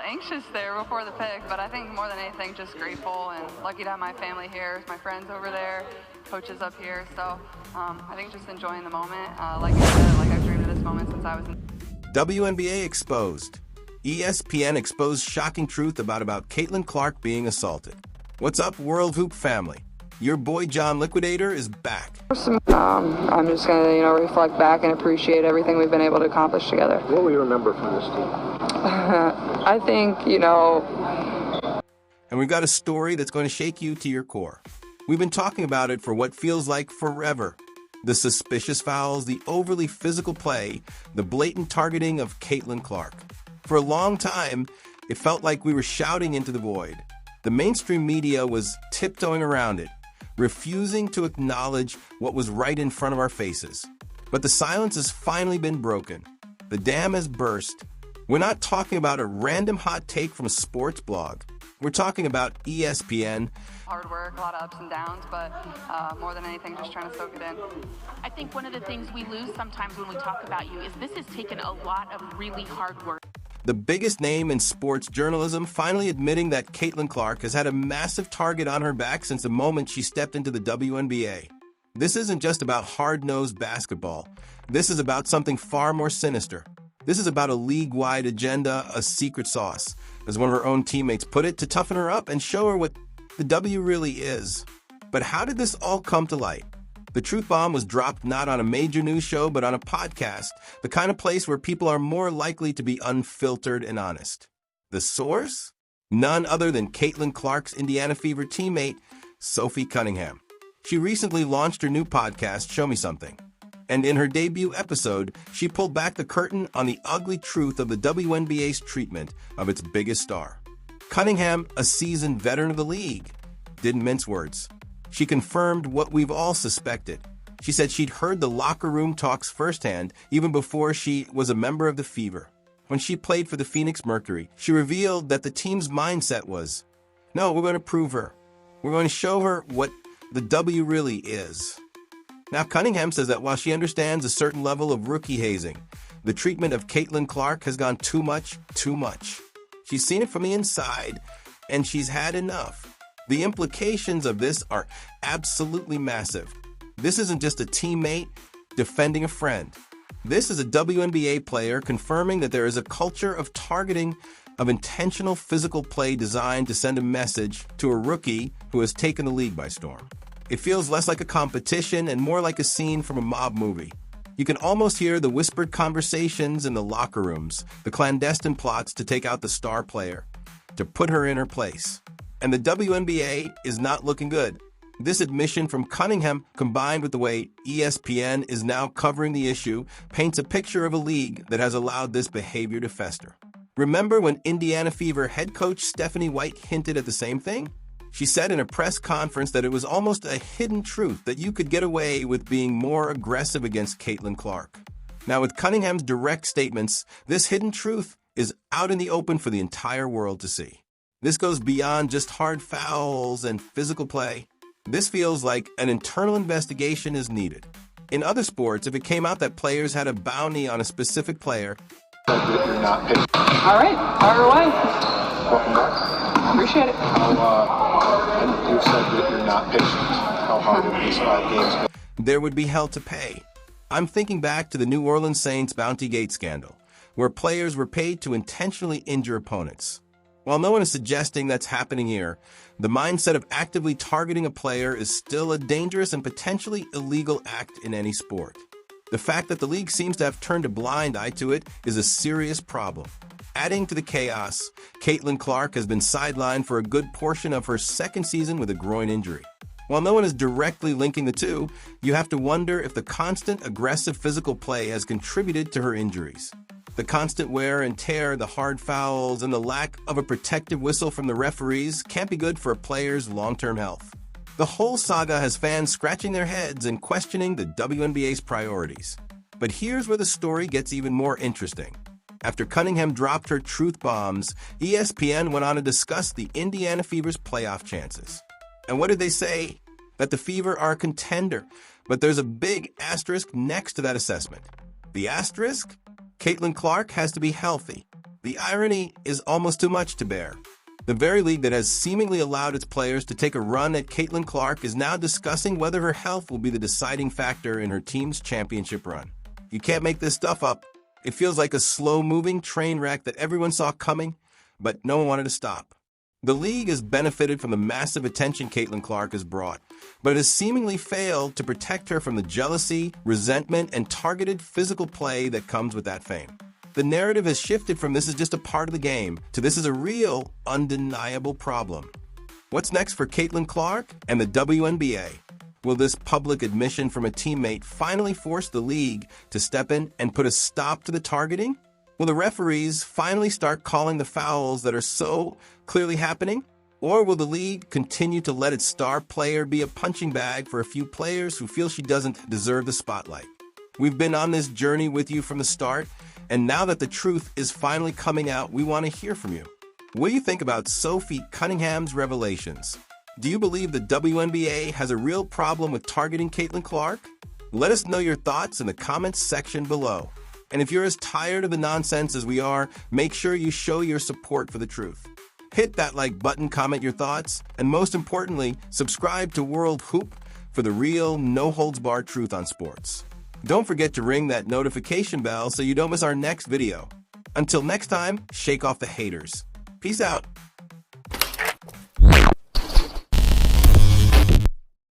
anxious there before the pick, but I think more than anything, just grateful and lucky to have my family here, my friends over there, coaches up here. So I think just enjoying the moment. Like I said, like I've dreamed of this moment since I was in. WNBA exposed. ESPN exposed shocking truth about CaitlinClark being assaulted. What's up, World Hoop family? Your boy John Liquidator is back. I'm just going to, reflect back and appreciate everything we've been able to accomplish together. What will you remember from this team? I think, And we've got a story that's going to shake you to your core. We've been talking about it for what feels like forever. The suspicious fouls, the overly physical play, the blatant targeting of CaitlinClark. For a long time, it felt like we were shouting into the void. The mainstream media was tiptoeing around it, refusing to acknowledge what was right in front of our faces. But the silence has finally been broken. The dam has burst. We're not talking about a random hot take from a sports blog. We're talking about ESPN. Hard work, a lot of ups and downs, but more than anything, just trying to soak it in. I think one of the things we lose sometimes when we talk about you is this has taken a lot of really hard work. The biggest name in sports journalism finally admitting that CaitlinClark has had a massive target on her back since the moment she stepped into the WNBA. This isn't just about hard-nosed basketball. This is about something far more sinister. This is about a league-wide agenda, a secret sauce, as one of her own teammates put it, to toughen her up and show her what the W really is. But how did this all come to light? The truth bomb was dropped not on a major news show, but on a podcast, the kind of place where people are more likely to be unfiltered and honest. The source? None other than CaitlinClark's Indiana Fever teammate, Sophie Cunningham. She recently launched her new podcast, Show Me Something. And in her debut episode, she pulled back the curtain on the ugly truth of the WNBA's treatment of its biggest star. Cunningham, a seasoned veteran of the league, didn't mince words. She confirmed what we've all suspected. She said she'd heard the locker room talks firsthand, even before she was a member of the Fever. When she played for the Phoenix Mercury, she revealed that the team's mindset was, no, we're going to prove her. We're going to show her what the W really is. Now, Cunningham says that while she understands a certain level of rookie hazing, the treatment of CaitlinClark has gone too much, too much. She's seen it from the inside, and she's had enough. The implications of this are absolutely massive. This isn't just a teammate defending a friend. This is a WNBA player confirming that there is a culture of targeting, of intentional physical play designed to send a message to a rookie who has taken the league by storm. It feels less like a competition and more like a scene from a mob movie. You can almost hear the whispered conversations in the locker rooms, the clandestine plots to take out the star player, to put her in her place. And the WNBA is not looking good. This admission from Cunningham, combined with the way ESPN is now covering the issue, paints a picture of a league that has allowed this behavior to fester. Remember when Indiana Fever head coach Stephanie White hinted at the same thing? She said in a press conference that it was almost a hidden truth that you could get away with being more aggressive against CaitlinClark. Now, with Cunningham's direct statements, this hidden truth is out in the open for the entire world to see. This goes beyond just hard fouls and physical play. This feels like an internal investigation is needed. In other sports, if it came out that players had a bounty on a specific player, You're not patient. All right, fire away. Welcome back. Appreciate it. And you said that you're not patient. How hard have these 5 games been? there would be hell to pay. I'm thinking back to the New Orleans Saints Bounty Gate scandal, where players were paid to intentionally injure opponents. While no one is suggesting that's happening here, the mindset of actively targeting a player is still a dangerous and potentially illegal act in any sport. The fact that the league seems to have turned a blind eye to it is a serious problem. Adding to the chaos, CaitlinClark has been sidelined for a good portion of her second season with a groin injury. While no one is directly linking the two, you have to wonder if the constant aggressive physical play has contributed to her injuries. The constant wear and tear, the hard fouls, and the lack of a protective whistle from the referees can't be good for a player's long-term health. The whole saga has fans scratching their heads and questioning the WNBA's priorities. But here's where the story gets even more interesting. After Cunningham dropped her truth bombs, ESPN went on to discuss the Indiana Fever's playoff chances. And what did they say? That the Fever are a contender, but there's a big asterisk next to that assessment. The asterisk? CaitlinClark has to be healthy. The The irony is almost too much to bear. The very league that has seemingly allowed its players to take a run at CaitlinClark is now discussing whether her health will be the deciding factor in her team's championship run. You can't make this stuff up. It feels like a slow-moving train wreck that everyone saw coming, but no one wanted to stop. The league has benefited from the massive attention CaitlinClark has brought, but has seemingly failed to protect her from the jealousy, resentment, and targeted physical play that comes with that fame. The narrative has shifted from this is just a part of the game to this is a real, undeniable problem. What's next for CaitlinClark and the WNBA? Will this public admission from a teammate finally force the league to step in and put a stop to the targeting? Will the referees finally start calling the fouls that are so clearly happening? Or will the league continue to let its star player be a punching bag for a few players who feel she doesn't deserve the spotlight? We've been on this journey with you from the start, and now that the truth is finally coming out, we want to hear from you. What do you think about Sophie Cunningham's revelations? Do you believe the WNBA has a real problem with targeting CaitlinClark? Let us know your thoughts in the comments section below. And if you're as tired of the nonsense as we are, make sure you show your support for the truth. Hit that like button, comment your thoughts, and most importantly, subscribe to World Hoop for the real, no-holds-barred truth on sports. Don't forget to ring that notification bell so you don't miss our next video. Until next time, shake off the haters. Peace out.